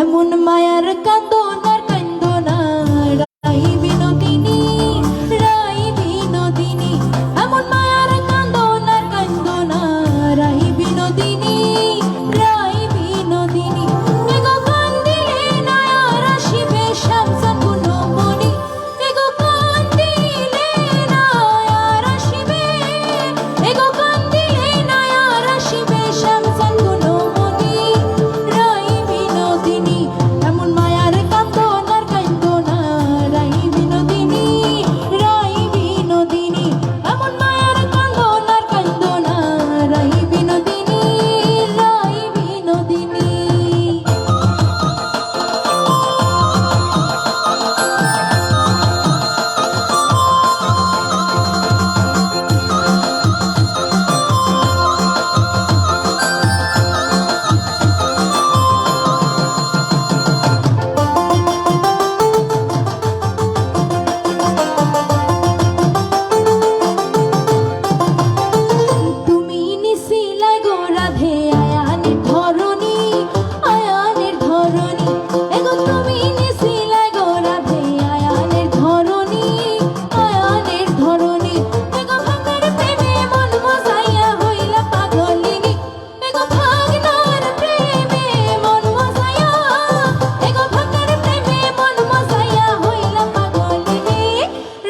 এমন মায়ার কান্দনার কান্দনা রাই বিনোদিনী, রাই বিনোদিনী, এমন মায়ার কান্দনার কান্দনা রাই বিনোদিনী, রাই বিনোদিনী। এগো কান্দিলে নয়ার আসিবে শ্যামসান গুণমণি, এগো কান্দিলে নয়ার আসিবে, এগো কান্দিলে নয়ার আসিবে শ্যামসান গুণমণি, রাই বিনোদিনী, এমন মায়ার কান্দনার কান্দনা রাই বিনোদিনী, রাই বিনোদিনী, এমন মায়ার কান্দনার কান্দনা রাই বিনোদিনী, রাই বিনোদিনী। তুমি নিশিলা গো রাধে আয়ানের ধরণী, আয়ানের ধরণী, এগো তুমি নিশিলা গো রাধে আয়ানের ধরণী, আয়ানের ধরণী, এগো ভাগনার প্রেমে মন মজাইয়া হইলা পাগলিনী, এগো ভাগনার প্রেমে মন মজাইয়া, এগো ভাগনার প্রেমে মন মজাইয়া হইলা পাগলিনী,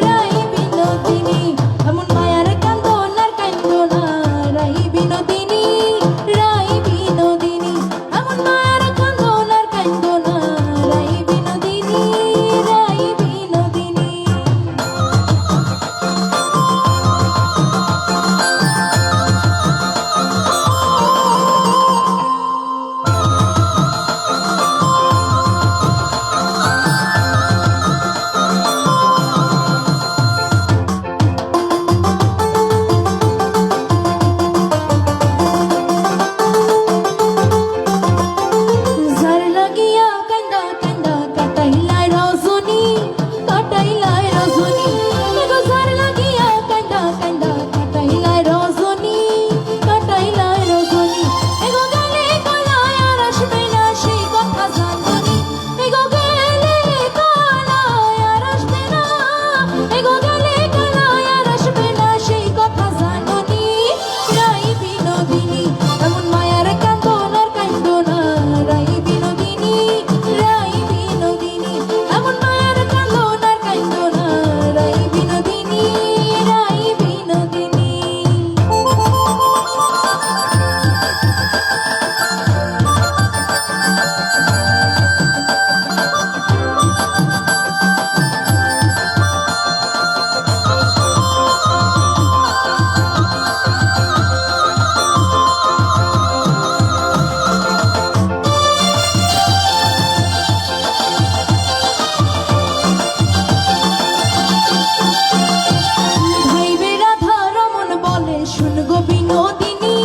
রাই বিনোদিনী, এমন মায়ার কান্দনার কান্দনা রাই বিনোদিনী, রাই বিনোদিনী, এমন মায়ার কান্দনার কান্দনা রাই বিনোদিনী, রাই বিনোদিনী। যার লাগিয়া কান্দা কান্দা কাটাইলাই রজনী, কাটাইলাই রজনী, এগো যার লাগিয়া কান্দা কান্দা কাটাইলাই রজনী, কাটাইলাই রজনী, এগো গেলে কলায় আর আসবে না সেই কথা জানবনি, এগো গেলে কলায় আর আসবে না, এগো গেলে কলায় আর আসবে না সেই কথা জানবনি, রাই বিনোদিনী, এমন মায়ার কান্দনার কান্দনা রাই বিনোদিনী, রাই বিনোদিনী, এমন মায়ার কান্দনার কান্দনা রাই বিনোদিনী, রাই বিনোদিনী। ভাইবে রাধা রমন বলে শুন গো বিনোদিনী,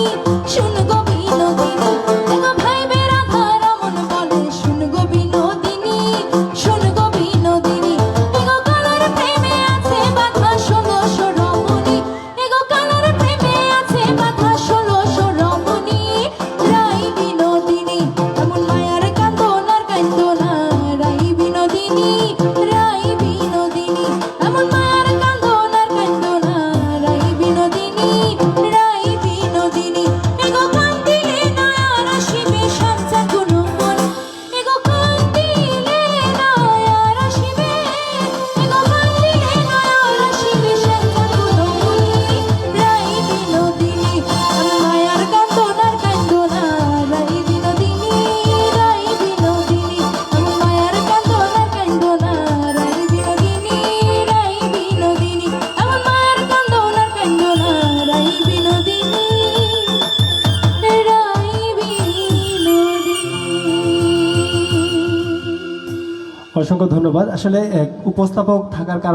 শুন গো বিনোদিনী, এগো ভাইবে রাধা রমন বলে শুন গো বিনোদিনী, শুন গো বিনোদিনী, এগো কালার প্রেমে আছে বাঁধা ১৬০০ রমণী, এগো কালার প্রেমে আছে বাঁধা ১৬০০ রমণী, রাই বিনোদিনী, এমন মায়ার কান্দনার কান্দনা রাই বিনোদিনী, রাই বিনোদিনী, এমন মায়ার কান্দনার কান্দনা রাই বিনোদিনী, রাই বিনোদিনী, এগো কান্দিলে নয়ার আসিবে শ্যামসান গুণমণি, এগো কান্দিলে নয়ার আসিবে, এগো কান্দিলে নয়ার আসিবে শ্যামসান গুণমণি, রাই বিনোদিনী, এমন মায়ার কান্দনার কান্দনা রাই বিনোদিনী, রাই বিনোদিনী, এমন মায়ার কান্দনার কান্দনা রাই বিনোদিনী, রাই বিনোদিনী, এমন মায়ার কান্দনার কান্দনা রাই বিনোদিনী, রাই বিনোদিনী। অসংখ্য ধন্যবাদ। আসলে উপস্থাপক থাকার কারণে